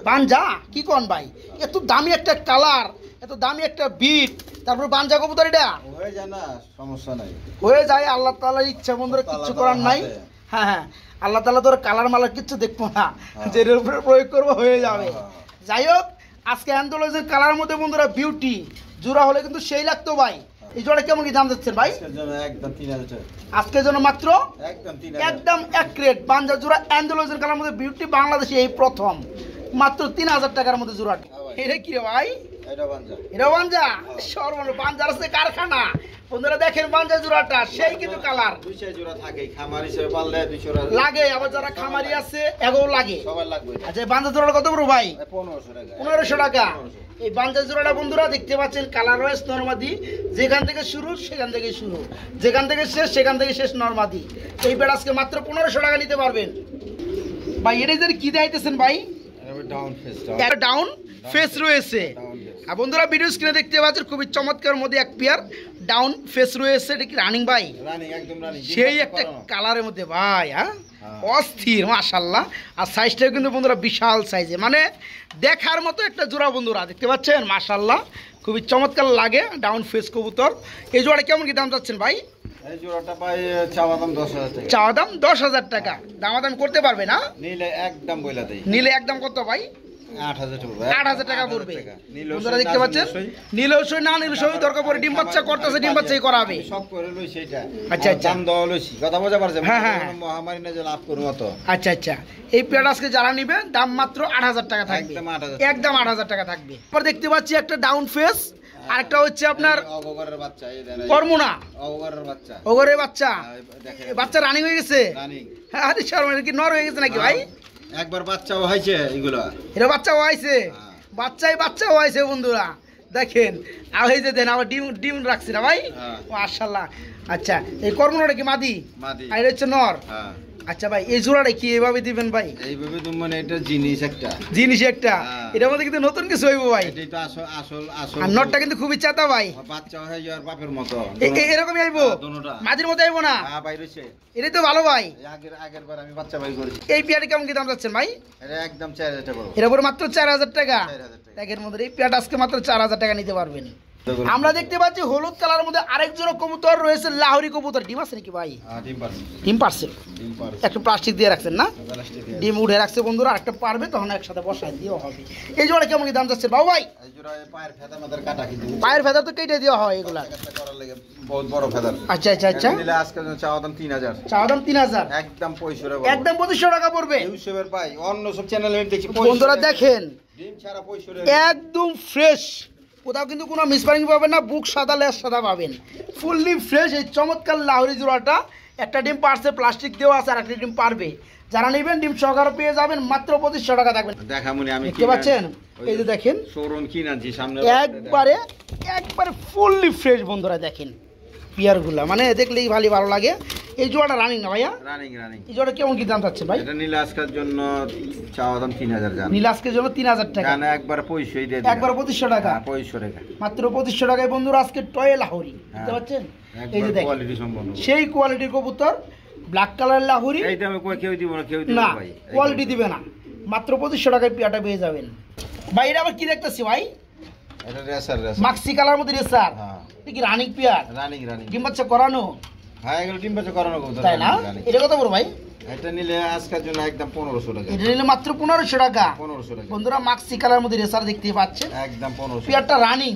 Speaker 1: বানজা কি কোন ভাই? এত দামি একটা কালার, এত দামি একটা বিট, তারপর বানজা কবুতর এটা
Speaker 2: হয়ে যায় না, সমস্যা নাই,
Speaker 1: হয়ে যায়। আল্লাহ তাআলার ইচ্ছা বন্ধুরা, কিচ্ছু করার নাই। হ্যাঁ হ্যাঁ আল্লাহ তাআলা তোর কালার মালার কিচ্ছু দেখবো না, যেটার উপরে প্রয়োগ করবো হয়ে যাবে। যাই হোক আজকে অ্যান্থোলজির কালার মধ্যে বন্ধুরা বিউটি জোড়া হলে কিন্তু সেই লাগতো ভাই। এই জোড়া কেমন কি দাম যাচ্ছেন ভাই?
Speaker 2: একদম 3000 টাকা
Speaker 1: আজকের জন্য মাত্র একদম এক রেট। বানজা জোড়া অ্যান্থোলজির কালার মধ্যে বিউটি বাংলাদেশে এই প্রথম, মাত্র 3000 টাকার মধ্যে জোড়াটি। এটা কি রে ভাই? এটা বানজা সর্বন বানজার আছে কারখানা। বন্ধুরা দেখেন বানজা জোড়াটা সেই কিন্তু কালার।
Speaker 2: 200 জোড়া থাকে, খামারি হিসেবে পাললে 200
Speaker 1: লাগে, আবার যারা খামারি আছে এগো লাগে,
Speaker 2: সবার লাগবে।
Speaker 1: আচ্ছা বানজা জোড়াটা কত বড় ভাই?
Speaker 2: 1500 টাকা।
Speaker 1: 1500 টাকা। এই বানজা জোড়াটা বন্ধুরা দেখতে পাচ্ছেন কালার ওয়াইজ নরমাদি, যেখান থেকে শুরু সেখান থেকে শুরু, যেখান থেকে শেষ সেখান থেকে শেষ নরমাদি। এই বেড় আজকে মাত্র 1500 টাকা নিতে পারবেন ভাই। এটা যে কি দেখাইতেছেন ভাই? ডাউন ফেস রয়েছে। আর বন্ধুরা ভিডিও স্ক্রিনে দেখতে পাচ্ছেন খুবই চমৎকার মধ্যে এক পেয়ার ডাউন ফেস রয়েছে। এটা কি রানিং ভাই? সেই একটা কালারের মধ্যে ভাই। হ্যাঁ অস্থির মাশাআল্লাহ। আর সাইজটাও কিন্তু বন্ধুরা বিশাল সাইজে, মানে দেখার মতো একটা জোড়া বন্ধুরা দেখতে পাচ্ছেন মাশাআল্লাহ, খুবই চমৎকার লাগে ডাউন ফেস কবুতর। এই জোড়া কেমন কি দাম যাচ্ছেন ভাই?
Speaker 2: এই জোড়াটা ভাই চাওয়া দাম 10000 টাকা।
Speaker 1: চাওয়া দাম 10000 টাকা, দামাদাম করতে পারবে না?
Speaker 2: নিলে একদম বইলা দেই।
Speaker 1: নিলে একদম কত ভাই?
Speaker 2: 8,000 টাকা
Speaker 1: 8,000 টাকা পড়বে বন্ধুরা দেখতে পাচ্ছেন নীলসই না নীলসই দরকার পড়ে ডিম বাচ্চা করতেছে ডিম বাচ্চাই করাবে
Speaker 2: সব করে লইছি এটা
Speaker 1: আচ্ছা আচ্ছা
Speaker 2: দাম দেওয়া লইছি কথা বোঝা পারছে
Speaker 1: হ্যাঁ।
Speaker 2: মহামারী না যে লাভ করবো তো
Speaker 1: আচ্ছা আচ্ছা এই পেয়ার আজকে যারা নিবে দাম মাত্র 8,000 টাকা থাকবে
Speaker 2: একদম 8,000
Speaker 1: একদম 8,000 টাকা থাকবে পর দেখতে পাচ্ছি একটা ডাউন ফেস আরেকটা হচ্ছে আপনার
Speaker 2: অগরের বাচ্চা এই দেন
Speaker 1: কর্মনা
Speaker 2: অগরের বাচ্চা
Speaker 1: ওগরে বাচ্চা
Speaker 2: দেখেন
Speaker 1: বাচ্চা রানিং হয়ে গেছে
Speaker 2: রানিং
Speaker 1: আরে শর্মা কি নর হয়ে গেছে নাকি ভাই
Speaker 2: একবার বাচ্চাও হয়েছে এগুলো
Speaker 1: এটা বাচ্চা হয়েছে বাচ্চা হয়েছে বন্ধুরা দেখেন আর এই যে দেন আবার ডিম ডিম রাখছি না ভাই মাশাআল্লাহ আচ্ছা এই কর্মনাটা কি মাদি আর এটা হচ্ছে নর আচ্ছা ভাই এই জোড়াটা কি এইভাবে দিবেন ভাই
Speaker 2: এইভাবে তো মানে এটা জিনিস একটা
Speaker 1: এটার মধ্যে কিন্তু নতুন কিছু হইব ভাই
Speaker 2: এটাই তো আসল
Speaker 1: আর নরটা কিন্তু খুবই চাতা ভাই
Speaker 2: বাচ্চা হয়ে যাওয়ার বাপের মতো
Speaker 1: এরকমই আইবো মাদির মতো আইবো না
Speaker 2: ভাই রইছে
Speaker 1: এটাই তো ভালো ভাই
Speaker 2: আগের বার আমি বাচ্চা ভাই করেছি
Speaker 1: এই পেয়ারটা কেমন কি দাম যাচ্ছেন ভাই
Speaker 2: এটা একদম 4,000 টাকা
Speaker 1: এর উপরে মাত্র 4,000 টাকা
Speaker 2: 4,000
Speaker 1: এর মধ্যে এই পেয়ারটা আজকে মাত্র 4,000 টাকা নিতে পারবেন আমরা দেখতে পাচ্ছি হলুদ কালারের মধ্যে আরেক জোড়া কবুতর রয়েছে লাহোরি কবুতর ডিম আছে নাকি ভাই ডিম পারছে একটু প্লাস্টিক দিয়ে রাখছেন না ডিম উঠে রাখছে বন্ধুরা আরেকটা পারবে তখন একসাথে বসায় দিও হবে এই জোড়া কেমন কি দাম যাচ্ছে বাবু ভাই
Speaker 2: এই জোড়া পায়ের ফেদা মাদার কাটা কি দিই
Speaker 1: পায়ের ফেদা তো কেটে দেওয়া হয় এগুলা
Speaker 2: করার লাগে বহুত বড় ফেদা
Speaker 1: আচ্ছা আচ্ছা আচ্ছা
Speaker 2: নিলে আজকে চাওয়া দাম 3,000
Speaker 1: চাওয়া দাম 3,000
Speaker 2: একদম 2500 টাকা
Speaker 1: একদম 2500 টাকা পড়বে
Speaker 2: ইউসুফের ভাই অন্য সব চ্যানেলে আমি দেখি
Speaker 1: বন্ধুরা দেখেন
Speaker 2: ডিম ছাড়া 2500 টাকা
Speaker 1: একদম ফ্রেশ কোথাও কিন্তু কোনো মিসপারিং পাবেন না বুক সাদা লেস সাদা পাবেন ফুললি ফ্রেশ এই চমৎকার লাহোরি জোড়াটা একটা ডিম পারছে প্লাস্টিক দেওয়া আছে আর একটা ডিম পারবে যারা নেবেন ডিম সহকারে পেয়ে যাবেন মাত্র 2500 টাকা থাকবেন
Speaker 2: দেখামুনি আমি
Speaker 1: দেখতে পাচ্ছেন এই যে দেখেন
Speaker 2: শোরুম কিনাছি সামনে
Speaker 1: একবারে ফুললি ফ্রেশ বন্ধুরা দেখেন পিয়ারগুলা মানে দেখলেই ভালো লাগে এই জোড়াটা রানিং না ভাইয়া
Speaker 2: রানিং
Speaker 1: এই জোড়া কেমন কি দাম চাচ্ছে ভাই
Speaker 2: এটা নীল আজকের জন্য চাওয়া দাম 3,000 জান
Speaker 1: নীল আজকের জন্য 3,000 টাকা
Speaker 2: জানা একবার 2500 দিয়ে দিন
Speaker 1: একবার 2500 টাকা
Speaker 2: 2500 টাকা
Speaker 1: মাত্র 2500 টাকায় বন্ধুরা আজকে টয় লাহোরি দেখতে পাচ্ছেন এই যে দেখেন
Speaker 2: কোয়ালিটি সম্পন্ন
Speaker 1: সেই কোয়ালিটির কবুতর ব্ল্যাক কালার লাহোরি
Speaker 2: এই দামে কেউ দিব না ভাই
Speaker 1: কোয়ালিটি দিবে না মাত্র 2500 টাকায় পিয়াটা পেয়ে যাবেন ভাই এটা আবার কি দেখতেছি ভাই
Speaker 2: এটা রেসার
Speaker 1: মাক্সি কালার মধ্যে রেসার কি রানিং পিয়ার
Speaker 2: রানিং
Speaker 1: ডিম বাচ্চা করানো
Speaker 2: হ্যাঁ এগুলো ডিম বাচ্চা করানো
Speaker 1: তাই না এটা কত বড় ভাই
Speaker 2: এটা নিলে আজকের জন্য একদম 1500 টাকা
Speaker 1: এটা নিলে মাত্র 1500 টাকা
Speaker 2: 1500 টাকা
Speaker 1: বন্ধুরা মাক্সি কালার মধ্যে রেসার দেখতে পাচ্ছেন
Speaker 2: একদম 1500
Speaker 1: পিয়ারটা রানিং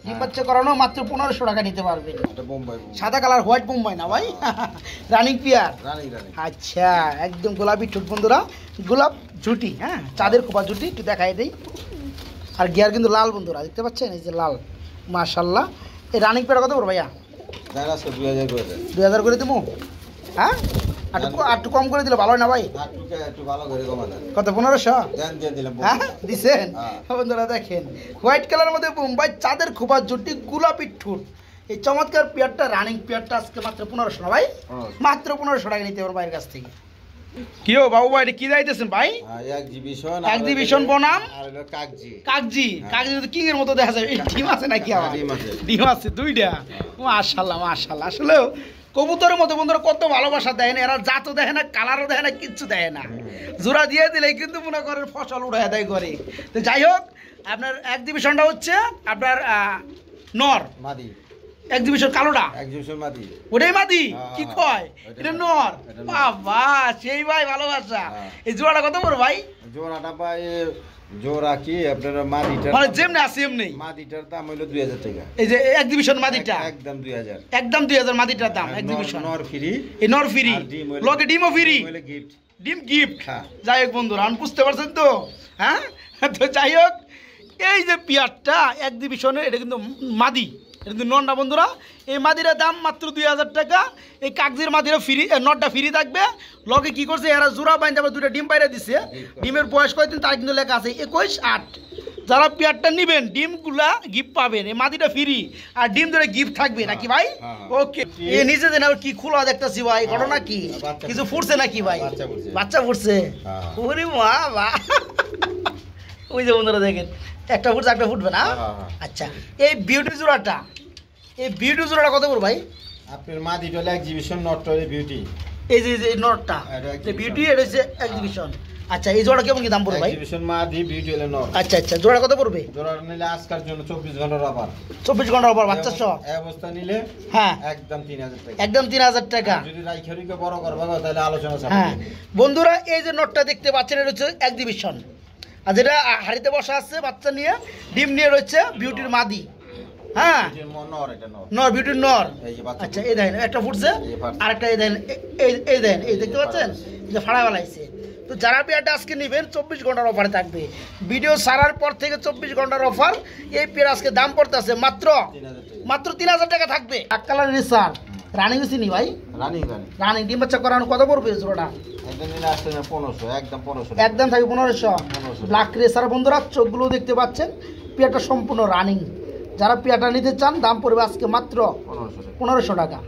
Speaker 1: ডিম বাচ্চা করানো মাত্র 1500 টাকা নিতে পারবেন
Speaker 2: এটা বোম্বাই
Speaker 1: সাদা কালার হোয়াইট বোম্বাই না ভাই রানিং পিয়ার
Speaker 2: রানিং
Speaker 1: আচ্ছা একদম গোলাপি ঠোঁট বন্ধুরা গোলাপ জুটি হ্যাঁ চাঁদের কোপা জুটি একটু দেখাই দেই আর গিয়ার কিন্তু লাল বন্ধুরা দেখতে পাচ্ছেন এই যে লাল মাশাআল্লাহ এই রানিং পেয়ার কত বড় ভাইয়া
Speaker 2: দাদা 2000 করে দেন
Speaker 1: 2000 করে দেবো হ্যাঁ একটু কম করে দিলে ভালো হয় না ভাই
Speaker 2: একটু ভালো করে কমা দেন
Speaker 1: কত 1500
Speaker 2: দেন দিয়ে দিলাম
Speaker 1: হ্যাঁ দিছেন বন্ধুরা দেখেন হোয়াইট কালারের মধ্যে বোম্বাই চাঁদের খোপা জুটি গোলাপি ঠোঁট এই চমৎকার পেয়ারটা রানিং পেয়ারটা আজকে মাত্র 1500 না ভাই মাত্র 1500 টাকা নিতে পারবো ভাইয়ের কাছ থেকে কি ও বাবু ভাই কি যাইতেছেন ভাই এক্সিবিশন বনাম
Speaker 2: আর হলো
Speaker 1: কাকজি তো কিং এর মতো দেখা যায় ডিম আছে নাকি আবার ডিম আছে দুইটা মাশাআল্লাহ আসলে কবুতরের মতো বন্ধুরা কত ভালোবাসা দেয় না এরা জাতও দেখে না কালারও দেখে না কিচ্ছু দেয় না জোড়া দিয়ে দিলে কিন্তু মনে করেন ফসল উড়ায় দেয় করে তো যাই হোক আপনার এক্সিবিশনটা হচ্ছে আপনার নর
Speaker 2: মাদি
Speaker 1: এক্সিবিশন কালোটা
Speaker 2: এক্সিবিশন মাদি
Speaker 1: ওটাই মাদি কি কয় এটা নর বাবা সেই ভাই ভালোবাসা এই জোড়াটা কত বড় ভাই
Speaker 2: জোড়াটা ভাই জোড়া কি আপনার মাদিটা
Speaker 1: মানে যেমনি আছে এমনি
Speaker 2: মাদিটার দাম হলো 2000 টাকা
Speaker 1: এই যে এক্সিবিশন মাদিটা
Speaker 2: একদম 2000
Speaker 1: মাদিটার দাম এক্সিবিশন
Speaker 2: নর ফ্রি
Speaker 1: এই নর ফ্রি লগে ডিমও ফ্রি
Speaker 2: গিফট
Speaker 1: ডিম গিফট যাই হোক বন্ধুরা আন বুঝতে পারছেন তো হ্যাঁ তো যাই হোক এই যে পিয়ারটা এক্সিবিশনের এটা কিন্তু মাদি এটা কিন্তু নরটা বন্ধুরা এই মাদিটার দাম মাত্র 2000 টাকা এই কাগজের মাদিরা ফ্রি নটটা ফ্রি থাকবে লগে কি করছে এরা জোড়া বাইন্দে আবার দুটো ডিম পাইরা দিছে ডিমের বয়স কয়দিন তার কিন্তু লেখা আছে 21-8 যারা পেয়ারটা নেবেন ডিমগুলা গিফট পাবেন এই মাদিটা ফ্রি আর ডিম ধরে গিফট থাকবে নাকি ভাই ওকে এ নিচে দেন আর কি খোলা দেখতেছি ভাই ঘটনা কি কিছু ফুটছে নাকি ভাই বাচ্চা ফুটছে ওরে বাবা ওই যে বন্ধুরা দেখেন একটা ফুটছে একটা ফুটবে না আচ্ছা এই বিউটি জোড়াটা কত বড় ভাই
Speaker 2: আপনার মাদিটা হলো এক্সিবিশন নটটা হলো বিউটি
Speaker 1: এই যে নটটা বিউটি এটা হচ্ছে এক্সিবিশন আচ্ছা এই জোড়া কেমন কি দাম পড়বে ভাই
Speaker 2: এক্সিবিশন মাদি বিউটি হলো নট
Speaker 1: আচ্ছা জোড়া কত পড়বে
Speaker 2: জোড়া নিলে আজকের জন্য 24 ঘন্টার অফার
Speaker 1: 24 ঘন্টার অফার বাচ্চা সহ
Speaker 2: এই অবস্থা নিলে
Speaker 1: হ্যাঁ
Speaker 2: একদম 3000 টাকা
Speaker 1: একদম 3000 টাকা
Speaker 2: যদি রাইখারিকে বড় করবা তাহলে আলোচনা
Speaker 1: হ্যাঁ বন্ধুরা এই যে নটটা দেখতে পাচ্ছেন এটা হচ্ছে এক্সিবিশন আর যেটা হাড়িতে বসা আছে বাচ্চা নিয়ে ডিম নিয়ে রয়েছে বিউটির মাদি, হ্যাঁ নর, বিউটির নর। আচ্ছা এই দেখেন একটা ফুটছে, আরেকটা এই দেখেন, এই দেখেন, এই দেখতে পাচ্ছেন যে ফাড়া বেলাইছে। তো যারা পেয়ারটা আজকে নেবেন 24 ঘন্টার অফারে থাকবে, ভিডিও ছাড়ার পর থেকে 24 ঘন্টার অফার। এই পেয়ার আজকে দাম পড়তেছে মাত্র 3000 টাকা থাকবে। এক কালারের রেসার রানিং চিনি ভাই, রানিং ডিম বাচ্চা করানো কত পড়বে জোড়াটা? একদম থাকবে 1500। ব্ল্যাক রেসার বন্ধুরা, চোখগুলো দেখতে পাচ্ছেন, পেয়ারটা সম্পূর্ণ রানিং। যারা পেয়ারটা নিতে চান দাম পড়বে আজকে মাত্র 1500 টাকা।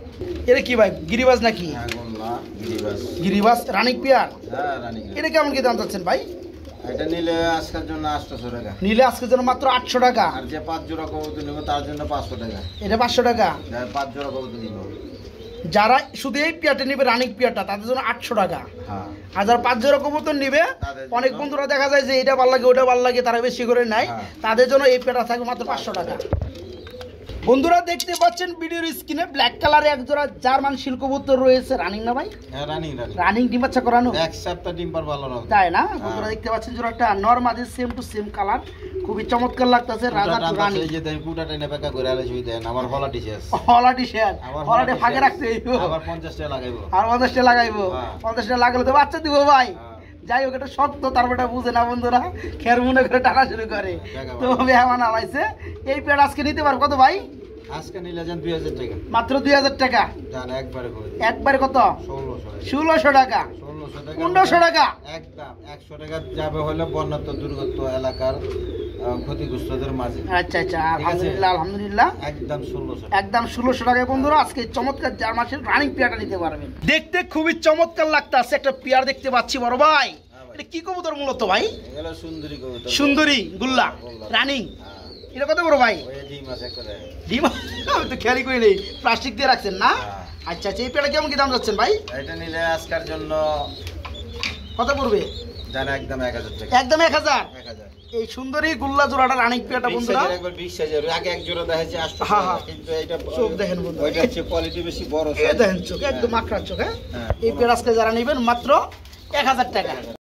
Speaker 1: এটা কি ভাই, গিরিবাজ নাকি? গিরিবাজ রানিং পেয়ার। এটা কেমন কি দাম চাচ্ছেন ভাই?
Speaker 2: এটা নিলে আজকের জন্য 800 টাকা,
Speaker 1: নিলে আজকের জন্য মাত্র 800 টাকা।
Speaker 2: আর যে 5 জোড়া কবুতর নেব তার জন্য 500 টাকা।
Speaker 1: এটা 500 টাকা।
Speaker 2: 5 জোড়া কবুতর নিব,
Speaker 1: যারা শুধু এই পেয়ারটা নিবে রানিং পেয়ারটা তাদের জন্য 800 টাকা।
Speaker 2: হ্যাঁ,
Speaker 1: আর যারা 5 জোড়া কবুতর নিবে, অনেক বন্ধুরা দেখা যায় যে এটা ভালো লাগে ওটা ভালো লাগে, তারা বেশি করে নেয়, তাদের জন্য এই পেয়ারটা থাকবে মাত্র 500 টাকা। বন্ধুরা দেখতে পাচ্ছেন ভিডিওর স্ক্রিনে ব্ল্যাক কালারে এক জোড়া জার্মান শিল কবুতর রয়েছে, রানিং না ভাই?
Speaker 2: হ্যাঁ
Speaker 1: রানিং ডিম বাচ্চা করানো,
Speaker 2: এক সপ্তাহ ডিম পার ভালো না,
Speaker 1: তাই না? বন্ধুরা দেখতে পাচ্ছেন জোড়াটা নরমাদি সেম টু সেম কালার, খুবই চমৎকার লাগতেছে। রাজা রানী
Speaker 2: এই যে দেন পুটা টেনে বেকা করে আলে শুই দেন, আমার হলাটি শেষ,
Speaker 1: হলাটি শেষ, হলাটি ফাঁকে রাখতে হইব,
Speaker 2: আবার 50 টাকা লাগাইবো,
Speaker 1: আর 50 টাকা লাগাইবো। 50 টাকা লাগালে তো বাচ্চা দিব ভাই। যাই হোক, এটা সত্য, তারপরে বুঝে না বন্ধুরা, খের মনে করে টাকা শুরু করে। তো মেহমান আলাইছে এই পেয়ার আজকে নিতে পারবো কত ভাই?
Speaker 2: আজকে নিলে যান 2000 টাকা,
Speaker 1: মাত্র 2000 টাকা।
Speaker 2: জান একবারে করে
Speaker 1: একবারে কত? 1600 টাকা। 1500 টাকা
Speaker 2: একদম 100 টাকা যাবে হলো বন্যাত্ম দুর্গত এলাকার ক্ষতিগ্রস্তদের মাঝে।
Speaker 1: আচ্ছা আচ্ছা, আলহামদুলিল্লাহ আলহামদুলিল্লাহ,
Speaker 2: একদম 1600,
Speaker 1: একদম 1600 টাকায় বন্ধুরা আজকে চমৎকার জার্মানের রানিং পেয়ারটা নিতে পারবেন। দেখতে খুবই চমৎকার লাগতাছে, একটা পেয়ার দেখতে পাচ্ছি বড় ভাই। এটা কি কবুতর মূলত ভাই?
Speaker 2: এগুলো সুন্দরী কবুতর,
Speaker 1: সুন্দরী গুল্লা রানিং। এটা কত বড় ভাই?
Speaker 2: ওই ডিম আছে করে,
Speaker 1: ডিম আমি তো খেয়ালই করি নেই, প্লাস্টিক দিয়ে রাখছেন না? আচ্ছা আচ্ছা, এই পেয়ারটা কেমন কি দাম যাচ্ছেন ভাই?
Speaker 2: এটা নিলে আজকের জন্য
Speaker 1: কত পড়বে?
Speaker 2: জান একদম 1000 টাকা,
Speaker 1: একদম 1000। এই সুন্দরী গুল্লা জোড়াটা রানিং পেয়ারটা বন্ধুরা
Speaker 2: একবার 20000, আগে এক জোড়া দেখাচ্ছি 800 টাকা, কিন্তু এটা
Speaker 1: চোখ দেখেন বন্ধুরা,
Speaker 2: ওইটা হচ্ছে কোয়ালিটি বেশি বড়,
Speaker 1: এই দেখেন চোখ একদম আঁকড়া চোখ। হ্যাঁ, এই পেয়ার আজকে যারা নেবেন মাত্র 1000 টাকা।